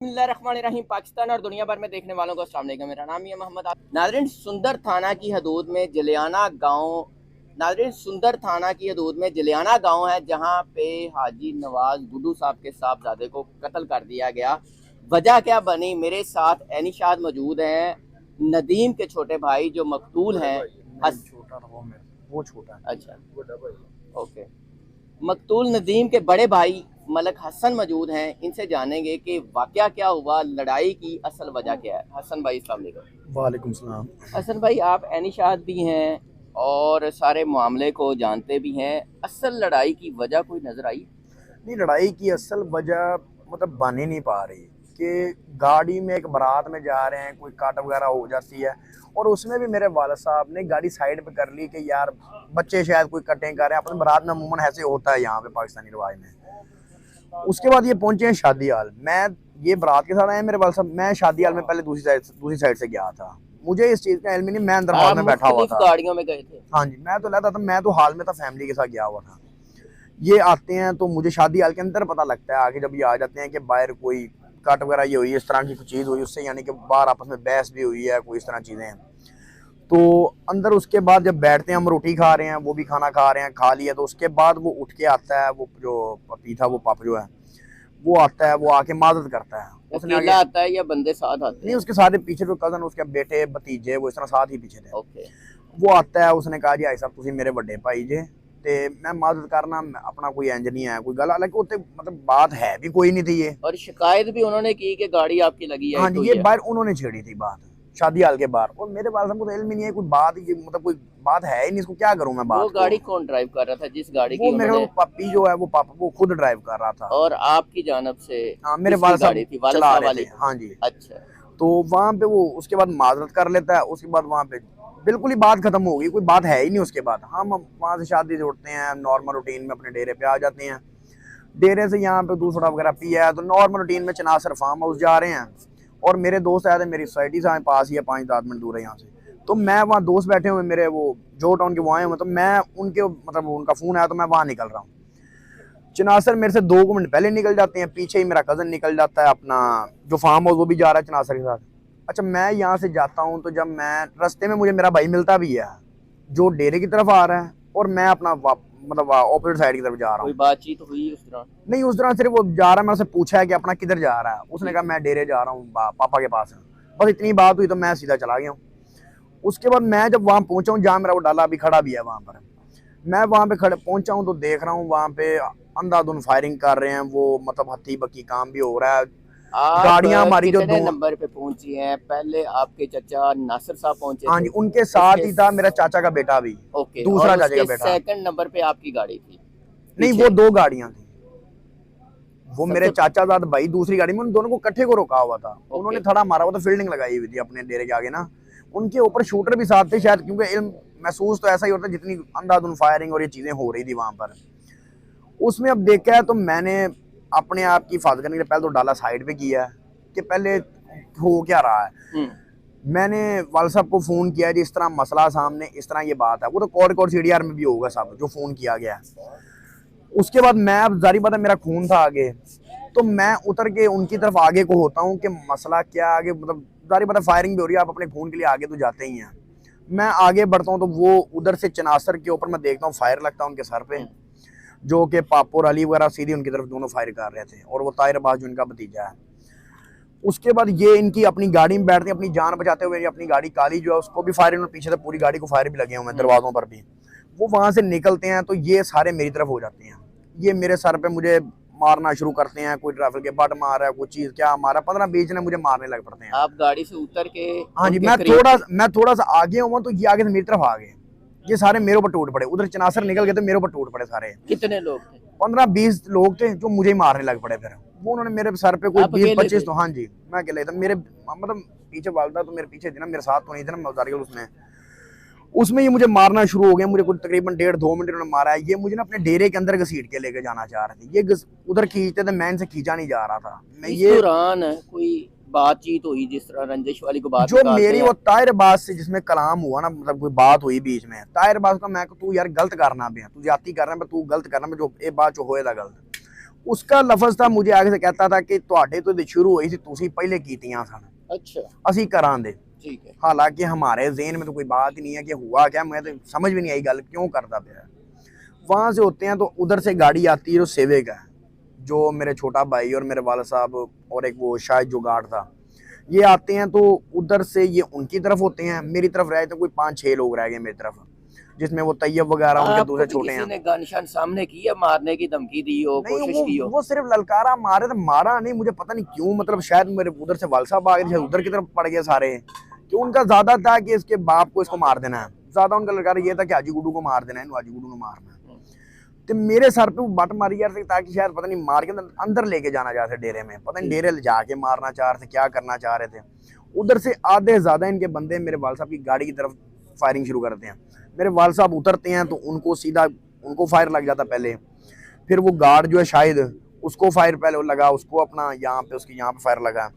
बिस्मिल्लाहिर्रहमानिर्रहीम। पाकिस्तान और दुनिया भर में देखने वालों को अस्सलाम वालेकुम। मेरा नाम है मोहम्मद नाजरीन। सुंदर थाना की हदूद में जलियाना गांव है, जहां पे हाजी नवाज गुड्डू साहब के साहबजादे को कत्ल कर दिया गया। वजह क्या बनी, मेरे साथ एनिशाद मौजूद हैं, नदीम के छोटे भाई जो मकतूल हैं। छोटा था वो छोटा है। अच्छा, ओके। मकतूल नदीम के बड़े भाई मलक हसन मौजूद हैं। इनसे जानेंगे कि वाकया क्या हुआ, लड़ाई की असल वजह क्या है। हसन भाई अस्सलाम वालेकुम। वालेकुम सलाम। हसन भाई, आप एनिशाद भी हैं और सारे मामले को जानते भी हैं। असल लड़ाई की वजह कोई नजर आई? नहीं, लड़ाई की असल वजह मतलब बन ही नहीं पा रही कि गाड़ी में एक बारात में जा रहे हैं, कोई काट वगैरह हो जाती है और उसमें भी मेरे वालिद साहब ने गाड़ी साइड पे कर ली कि यार बच्चे शायद कोई कटिंग कर रहे हैं। अपने बारात में अमूमन ऐसे होता है यहाँ पे पाकिस्तानी रिवाज में। उसके बाद ये पहुंचे हैं शादी हाल। मैं ये बारात के साथ आए मेरे वालिद साहब। मैं शादी हाल में पहले दूसरी साइड से गया था। मुझे इस चीज का इल्म नहीं, मैं अंदर हॉल में बैठा हुआ था। गाड़ियों में गए थे? हाँ जी, मैं तो लेता था, मैं तो हाल में था, फैमिली के साथ गया हुआ था। ये आते हैं तो मुझे शादी हाल के अंदर पता लगता है आगे, जब ये आ जाते हैं कि बाहर कोई कट वगैरह ये हुई, इस तरह की कुछ चीज़ हुई उससे, यानी कि बाहर आपस में बहस भी हुई है, कोई इस तरह चीज़ें हैं। तो अंदर उसके बाद जब बैठते हैं, हम रोटी खा रहे हैं, वो भी खाना खा रहे हैं, खा लिया, तो उसके बाद वो उठ के आता है, वो जो पपी था, वो पप जो है वो आता है, वो आके माजत करता है। उसने आगे आता है या बंदे साथ आते नहीं, हैं? उसके साथ पीछे जो कजन, उसके बेटे भतीजे, वो इस तरह साथ ही पीछे थे। ओके। वो आता है, उसने कहा जी भाई साहब तुम मेरे बड़े भाई जे ते मैं मदद करना, अपना कोई इंज नहीं है, कोई गल, हालांकि उत्ते मतलब बात है भी कोई नहीं थी ये। और शिकायत भी उन्होंने की कि गाड़ी आपकी लगी है। हाँ जी, ये बाहर उन्होंने छेड़ी थी बात, शादी हाल के बाहर। और मेरे पास हमको तो इल्म ही नहीं है, कोई बात ये मतलब कोई बात है ही नहीं, इसको क्या करूं मैं बात वो गाड़ी कौन ड्राइव कर रहा था जिस गाड़ी वो की मेरे उन्होंने? पप्पी जो है वो पापा वो खुद ड्राइव कर रहा था और आपकी जानब से? हाँ, मेरे किसकी वालिद साहब गाड़ी थी? वालिद चला साहब रहे वाली? थे। हाँ जी। अच्छा। तो वहाँ पे वो उसके बाद माजरत कर लेता है, उसके बाद वहाँ पे बिल्कुल ही बात खत्म हो गई, कोई बात है ही नहीं। उसके बाद हम वहाँ से शादी जोड़ते हैं, नॉर्मल रूटीन में अपने डेरे पे आ जाते हैं। डेरे से यहाँ पे दूसरा वगैरह पिया है तो नॉर्मल रूटीन में चनासर फार्म हाउस जा रहे हैं। और मेरे दोस्त आए थे, मेरी सोसाइटी से पास ही है, 5-10 मिनट दूर है यहाँ से। तो मैं वहाँ, दोस्त बैठे हुए मेरे, वो जो टाउन के वो आए हुए, तो मैं उनके मतलब उनका फ़ोन आया तो मैं वहाँ निकल रहा हूँ। चनासर मेरे से 2 मिनट पहले निकल जाते हैं, पीछे ही मेरा कज़न निकल जाता है अपना जो फार्म हाउस, वो भी जा रहा है चनासर के साथ। अच्छा, मैं यहाँ से जाता हूँ तो जब मैं रास्ते में मुझे मेरा भाई मिलता भी है जो डेरे की तरफ आ रहा है, और मैं अपना मतलब ऑपोजिट साइड की तरफ जा रहा हूँ। कोई बातचीत हुई उस दौरान? नहीं, उस दौरान सिर्फ वो जा रहा है, मैं उससे पूछा है कि अपना किधर जा रहा है। उसने कहा मैं डेरे जा रहा हूँ, पापा के पास है। बस इतनी बात हुई तो मैं सीधा चला गया हूँ। उसके बाद मैं जब वहाँ पहुंचा हूँ जहाँ मेरा वो डाला अभी खड़ा भी है वहाँ पर, मैं वहाँ पे खड़े पहुंचा हूँ तो देख रहा हूँ वहाँ पे अंधाधुंध फायरिंग कर रहे हैं वो, मतलब हत्थी बक्की काम भी हो रहा है। गाड़ियां हमारी जो कितने नंबर पे पहुंची हैं? पहले आपके चाचा नासिर साहब पहुंचे हाँ थे? जी, उनके साथ ही था मेरा चाचा का बेटा भी। ओके। दूसरा और चाचा का उसके बेटा। सेकंड नंबर पे आपकी गाड़ी थी? नहीं, वो 2 गाड़ियां थी। वो मेरे चाचा साथ भाई दूसरी गाड़ी में, उन दोनों को इकट्ठे को रोका हुआ था। उन्होंने थड़ा मारा हुआ था, फील्डिंग लगाई हुई थी अपने डेरे के आगे ना। उनके ऊपर शूटर भी साथ थे शायद, क्योंकि इल्म महसूस तो ऐसा ही होता है जितनी अंधाधुंध फायरिंग और ये चीजें हो रही थी वहां पर। उसमें अब देखा है तो मैंने अपने आप की हिफाजत करने के लिए पहले तो डाला साइड पे किया है कि पहले हो क्या रहा है। मैंने वाल साहब को फोन किया जी इस तरह मसला सामने, इस तरह ये बात है। वो तो कोट सीडीआर में भी होगा सब जो फोन किया गया है। उसके बाद मैं, अब जारी बात है मेरा खून था आगे, तो मैं उतर के उनकी तरफ आगे को होता हूँ कि मसला क्या आगे, मतलब जारी बात है फायरिंग भी हो रही है, आप अपने खून के लिए आगे तो जाते ही हैं। मैं आगे बढ़ता हूँ तो वो उधर से चनासर के ऊपर मैं देखता हूँ फायर लगता है उनके सर पे, जो कि पापोर अली वगैरह सीधी उनकी तरफ दोनों फायर कर रहे थे, और वो ताहिर अब्बास जो इनका भतीजा है। उसके बाद ये इनकी अपनी गाड़ी में बैठते हैं, अपनी जान बचाते हुए। अपनी गाड़ी काली जो है उसको भी फायर, इन्होंने पीछे से पूरी गाड़ी को फायर भी लगे हुए हैं दरवाजों पर भी। वो वहां से निकलते हैं तो ये सारे मेरी तरफ हो जाते हैं। ये मेरे सर पे मुझे मारना शुरू करते हैं, कोई ट्रैफिक के बट मार रहा है, कोई चीज क्या मारा, 15-20 ने मुझे मारने लग पड़ते हैं। आप गाड़ी से उतर के? हाँ जी, मैं थोड़ा सा आगे हुआ तो ये आगे से मेरी तरफ आ गए। ये सारे मेरे ऊपर टूट पड़े, उधर चनासर निकल गए तो मेरे ऊपर टूट पड़े सारे। कितने लोग थे? 15-20 लोग थे जो मुझे ही मारने लग पड़े। फिर वो उन्होंने मेरे सर पे कोई 20-25 तो, हाँ जी मैं अकेले था। मेरे मतलब पीछे वालदा तो मेरे पीछे थी ना, मेरे साथ तो नहीं थे ना, मैं उतार गया उसमें ये मुझे मारना शुरू हो गया। मुझे कुछ तकरीबन 1.5-2 मिनट उन्होंने मारा है। ये मुझे ना अपने डेरे के अंदर घसीट के लेके जाना चाह रहे थे। ये उधर खींचते थे, मैं इनसे खींचा नहीं जा रहा था। मैं इस दौरान कोई बातचीत हुई जिस तरह रंजिश वाली को बात जो मेरी वो ताहिर अब्बास से जिसमें कलाम हुआ ना, मतलब कोई बात हुई बीच में ताहिर अब्बास का, मैं तू यार गलत करना पे तू जाती कर रहा है, तू गलत करना पे जो ये बात जो होएगा गलत। उसका लफज था, मुझे आगे से कहता था कि ਤੁਹਾਡੇ तो शुरू हुई थी, तुसी पहले कीतियां सन, अच्छा ਅਸੀਂ करांदे। ठीक है। हालांकि हमारे ज़हन में तो कोई बात ही नहीं है कि हुआ क्या, मैं तो समझ भी नहीं आई गल क्यों करता पाया। वहां से होते हैं तो उधर से गाड़ी आती है जो सेवेक है, जो मेरे छोटा भाई और मेरे वाला साहब और एक वो शायद जो गार्ड था, ये आते हैं। तो उधर से ये उनकी तरफ होते हैं, मेरी तरफ रहे तो कोई 5-6 लोग रह गए मेरी तरफ, जिसमें वो तैयब वगैरह उनके आपको दूसरे भी छोटे किसी हैं। ने गनशन सामने की है, मारने की धमकी दी हो, नहीं, कोशिश की हो? वो सिर्फ ललकारा मारे तो मारा नहीं, मुझे पता नहीं क्यों, मतलब शायद मेरे उधर से वाल साहब आ गए, शायद उधर की तरफ पड़ गए सारे, कि उनका ज्यादा था कि इसके बाप को इसको मार देना है, ज्यादा उनका ललकारा ये था कि हाजी गुड्डू को मार देना है, हाजी गुड्डू को मारना है। तो मेरे सर पे वो बट मारी यार, ताकि शायद पता नहीं मार के अंदर लेके जाना चाहते डेरे में, पता नहीं डेरे ले जाके मारना चाह रहे थे, क्या करना चाह रहे थे। उधर से आधे ज्यादा इनके बंदे मेरे वाल साहब की गाड़ी की तरफ फायरिंग शुरू करते हैं। मेरे वाल साहब उतरते हैं तो उनको सीधा उनको फायर लग जाता पहले, फिर वो गार्ड जो है शायद उसको फायर पहले लगा, उसको अपना यहाँ पे उसकी यहाँ पे फायर लगा।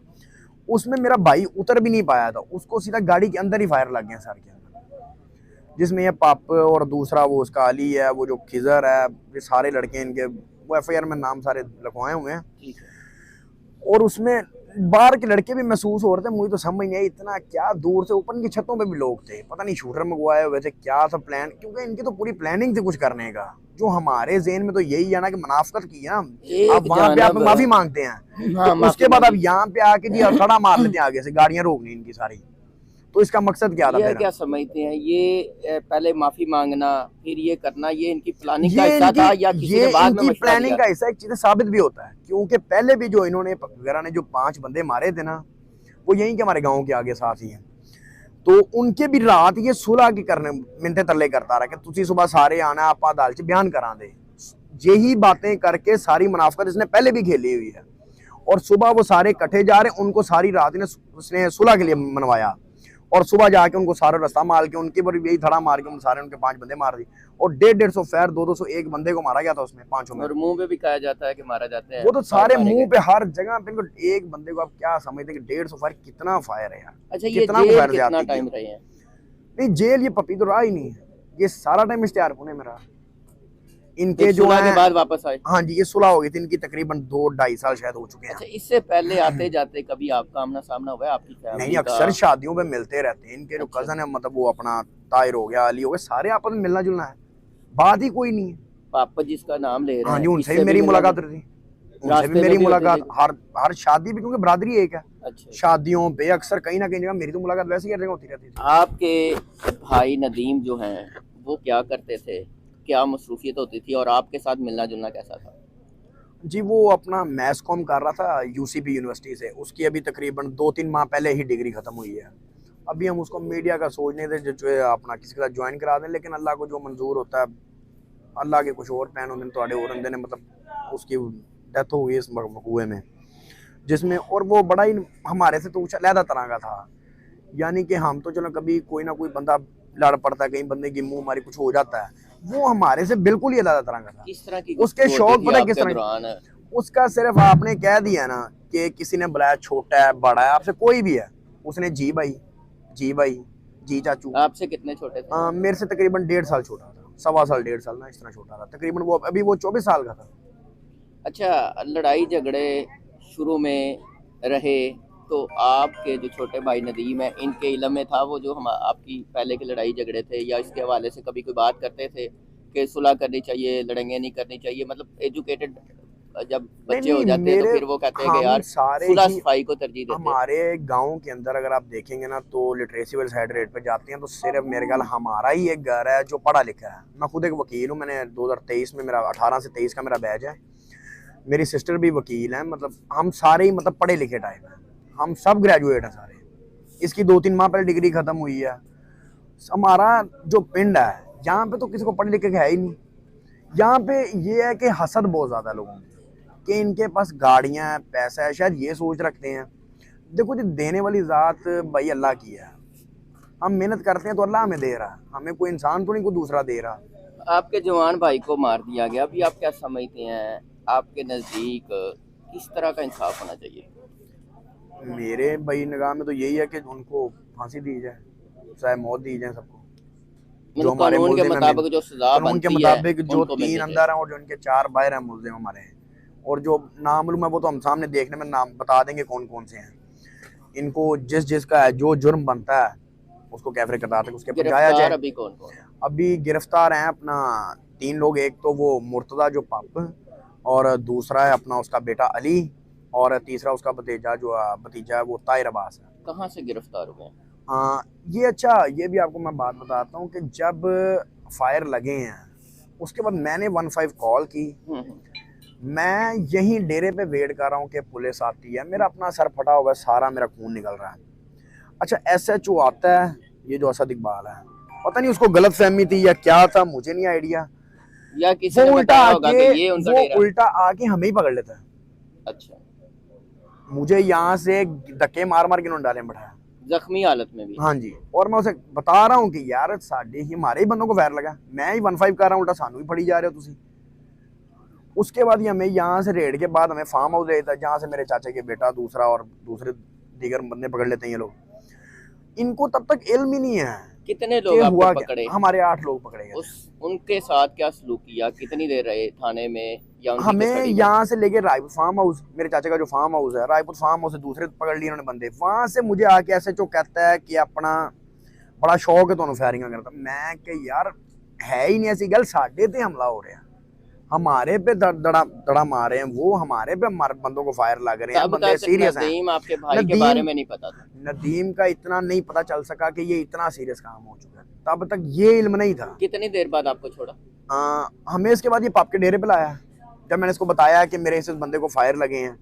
उसमें मेरा भाई उतर भी नहीं पाया था, उसको सीधा गाड़ी के अंदर ही फायर लग गया सर के अंदर, जिसमें ये पाप और दूसरा वो उसका अली है, वो जो खिजर है, ये सारे लड़के इनके वो FIR में नाम सारे लिखवाए हुए हैं। और उसमें बाहर के लड़के भी महसूस हो रहे थे, मुझे तो समझ नहीं आई इतना क्या, दूर से ऊपर की छतों पे भी लोग थे, पता नहीं शूटर मंगवाए हुए थे क्या था प्लान, क्योंकि इनकी तो पूरी प्लानिंग थी कुछ करने का। जो हमारे जेन में तो यही है ना कि मुनाफकत की है ना, आप वहां पे आप माफी मांगते हैं, हाँ, तो उसके बाद आप यहाँ पे आके जी खड़ा मार लेते हैं आगे से, गाड़ियां रोकनी इनकी सारी। तो इसका मकसद क्या था ये मेरा? क्या समझते हैं ये पहले माफी मांगना फिर ये करना, ये इनकी प्लानिंग का ये हिस्सा था या इनकी किसी ये ने बाद में इनकी मशवरा प्लानिंग दिया? का हिस्सा एक चीज साबित भी होता है, क्योंकि पहले भी जो इन्होंने वगैरह ने जो 5 बंदे मारे थे ना, वो यहीं के हमारे गांव के आगे साथ ही हैं। तो उनके भी रात ये सुलह की करने मिनते तरले करता रहा कि तुसी सुबह सारे आना, आप अदालत च बयान करा दे। यही बातें करके सारी मुनाफकत इसने पहले भी खेली हुई है, और सुबह वो सारे इकट्ठे जा रहे, उनको सारी रात उसने सुलह के लिए मनवाया, और सुबह जाके उनको सारा रास्ता मार के उनके पर यही धड़ा मार के उन सारे उनके 5 बंदे मार दी, और 150 फायर 200 एक बंदे को मारा गया था उसमें 5 में। और मुंह पे भी कहा जाता है कि मारा जाता है, वो तो सारे मुंह पे हर जगह पे, इनको एक बंदे को आप क्या समझते हैं कि 150 फायर कितना फायर है यार? अच्छा, ये कितना जेल फायर कितना जाती टाइम है? रहे हैं? नहीं, जेल ये पपी तो रहा ही नहीं है, ये सारा टाइम इश्तिहार पुणे में रहा। इनके जो सुलह के है, बाद वापस आए? हाँ जी, ये सुलह हो गई थी इनकी, तकरीबन 2-2.5 साल शायद हो चुके हैं। अच्छा, इससे पहले आते जाते कभी आपका आमना सामना हुआ है आपकी फैमिली नहीं, का? अक्सर शादियों पे मिलते रहते हैं इनके जो अच्छा। कजन है, मतलब वो अपना ताहिर हो गया, अली हो गया, सारे आपस में मिलना जुलना है, बात ही कोई नहीं है। पापा जिसका नाम ले रहे हाँ हैं, जी, उनसे इससे भी मेरी मिलना मुलाकात जुलना? रहती, उनसे रास्ते भी में मेरी भी होते मुलाकात थे? हर शादी भी, क्योंकि बरादरी एक है, अच्छा, शादियों पे अक्सर कहीं ना कहीं जगह मेरी तो मुलाकात वैसे ही हर जगह होती रहती थी। आपके भाई नदीम जो हैं वो क्या करते थे, क्या मसरूफियत होती थी, और आपके साथ मिलना जुलना कैसा था? जी, वो अपना मैस कॉम कर रहा था UCP यूनिवर्सिटी से, उसकी अभी तकरीबन 2-3 माह पहले ही डिग्री खत्म हुई है। अभी हम उसको मीडिया का सोचने थे जो है अपना किसी के साथ ज्वाइन करा दें, लेकिन अल्लाह को जो मंजूर होता है, अल्लाह के कुछ और प्लान होते हैं, थोड़े और ने मतलब उसकी डेथ हो गई इस हुए में, जिसमें, और वो बड़ा ही हमारे से तो कुछ अलहदा तरह का था, यानी कि हम तो चलो कभी कोई ना कोई बंदा लड़ पड़ता है, कहीं बंदे की मुंह हमारी कुछ हो जाता है, वो हमारे से बिल्कुल ही अलग तरह का था। किस तरह की उसके गुफ्तगू शौक होती थी पता है आपके किस तरह? दौरान? उसका सिर्फ आपने कह दिया ना कि किसी ने बुलाया, छोटा है बड़ा है, आपसे कोई भी है, उसने जी भाई, जी भाई, जी चाचू। आपसे कितने छोटे थे? मेरे से तकरीबन 1.5 साल छोटा था, 1.25 साल 1.5 साल ना, इस तरह छोटा था तकरीबन। वो अभी वो 24 साल का था। अच्छा, लड़ाई झगड़े शुरू में रहे तो आपके जो छोटे भाई नदीम है, इनके इल्म में था वो जो हम आपकी पहले के लड़ाई झगड़े थे, या इसके हवाले से कभी कोई बात करते थे कि सुलह करनी चाहिए, लड़ाइयाँ नहीं करनी चाहिए? मतलब एजुकेटेड जब बच्चे हो जाते हैं तो फिर वो कहते हैं कि यार सुलह सफाई को तरजीह देते हैं। हमारे गांव के अंदर अगर आप देखेंगे ना, तो लिटरेसी वाले साइड रेट पे जाते हैं तो सिर्फ मेरे ख्याल हमारा ही एक घर है जो पढ़ा लिखा है। मैं खुद एक वकील हूँ, मैंने 2023 में, मेरा 18 से 23 का मेरा बैच है, मेरी सिस्टर भी वकील है, मतलब हम सारे ही मतलब पढ़े लिखे टाइप हैं, हम सब ग्रेजुएट हैं सारे। इसकी 2-3 माह पहले डिग्री खत्म हुई है। हमारा जो पिंड है यहाँ पे तो किसी को पढ़े लिखे है ही नहीं। यहाँ पे ये है कि हसद बहुत ज्यादा है लोगों में कि इनके पास गाड़ियां हैं, पैसा है, शायद ये सोच रखते हैं। देखो जी, देने वाली जात भाई अल्लाह की है, हम मेहनत करते हैं तो अल्लाह हमें दे रहा है, हमें कोई इंसान तो नहीं कोई दूसरा दे रहा। आपके जवान भाई को मार दिया गया, अभी आप क्या समझते हैं आपके नजदीक किस तरह का इंसाफ होना चाहिए? मेरे भाई निगाह में तो यही है कि उनको फांसी दी जाए, चाहे मौत दी जाए सबको। जो हमारे कानून के मुताबिक जो सजा कानून के बनती है मुताबिक जो उनको 3 मिलनी अंदर हैं और जो इनके 4 बाहर हैं मुल्जिम हमारे, और जो नामालूम है वो तो हम सामने देखने में नाम बता देंगे कौन कौन से हैं। इनको जिस जिसका है जो जुर्म बनता है उसको कैफरे करता है उसके पहुंचाया गिरफ्तार जाए। अभी कौन कौन है? अभी गिरफ्तार हैं अपना 3 लोग, एक तो वो मुर्तजा जो पप, और दूसरा है अपना उसका बेटा अली, और तीसरा उसका भतीजा है वो ताहिर अब्बास है। कहाँ से गिरफ्तार हुए हैं? ये अच्छा, ये भी आपको मैं बात बताता हूँ कि जब फायर लगे हैं उसके बाद मैंने 15 कॉल की। मैं यहीं डेरे पे वेट कर रहा हूँ कि पुलिस आती है, मेरा अपना सर फटा हुआ है, सारा मेरा खून निकल रहा है। अच्छा SHO आता है, ये जो असद इकबाल है, पता नहीं उसको गलत फहमी थी या क्या था, मुझे नहीं आइडिया, या किसी वो ने उल्टा बताया होगा आके कि ये उनका डेरा है? उल्टा आके हमें ही पकड़ लेता है। अच्छा, मुझे यहाँ से धक्के मार मार के उन्होंने डाले में बैठाया, जख्मी हालत में भी? हाँ जी। और मैं उसे बता रहा हूँ कि यार साढ़े ही हमारे ही बंदों को फायर लगा, मैं ही 15 कर रहा हूँ, उल्टा सानू ही फड़ी जा रहे हो तुसी। उसके बाद ही हमें यहाँ से रेड के बाद हमें फार्म हाउस लेता है जहाँ से मेरे चाचा के बेटा दूसरा और दूसरे दीगर बंदे पकड़ लेते हैं ये लोग। इनको तब तक इल्म ही नहीं है कितने कि लोग आपको हुआ पकड़े? क्या। हमारे 8 लोग पकड़े गए। उनके साथ क्या सलूक किया? कितनी देर रहे थाने में या उनकी हमें कस्टडी में? यहाँ से लेके रायपुर फार्म हाउस, मेरे चाचा का जो फार्म हाउस है रायपुर फार्म हाउस से दूसरे पकड़ लिए उन्होंने बंदे। वहां से मुझे आके SHO कहता है कि अपना बड़ा शौक है ਤੁਹਾਨੂੰ फायरिंग करता। मैं कि यार है ही नहीं ऐसी गल, साढ़े ते हमला हो रहा है, हमारे पे दड़ा मार रहे हैं, वो हमारे पे हमारे बंदों को फायर लग रहे हैं, तब बंदे तक सीरियस हैं। नदीम आपके भाई के बारे में नहीं पता था? नदीम का इतना नहीं पता चल सका कि ये इतना सीरियस काम हो चुका है, तब तक ये इल्म नहीं था। कितनी देर बाद आपको छोड़ा? हमें इसके बाद ये पाप के डेरे पे लाया। जब मैंने इसको बताया कि मेरे इस बंदे को फायर लगे हैं,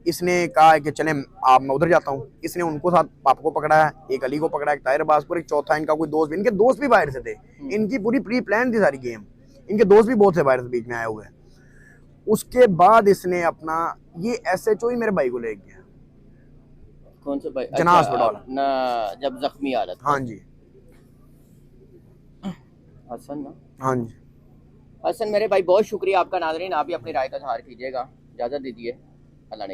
इसने कहा कि चले आप मैं उधर जाता हूँ। इसने उनको साथ पाप को पकड़ा है, एक अली को पकड़ा है, एक ताहिर अब्बास को, एक चौथा इनका कोई दोस्त भी, इनके दोस्त भी बाहर से थे, इनकी पूरी प्री प्लान थी सारी गेम, इनके दोस्त भी बहुत से बाहर से बीच में आए हुए। उसके बाद इसने अपना ये SHO ही मेरे भाई को ले गया। कौन से भाई? जना अच्छा, अस्पताल ना जब जख्मी हालत? हाँ जी, हसन ना? हाँ जी। हसन मेरे भाई बहुत शुक्रिया आपका। नाज़रीन आप भी अपनी राय का इज़हार कीजिएगा। इजाज़त दीजिए, अल्लाह ने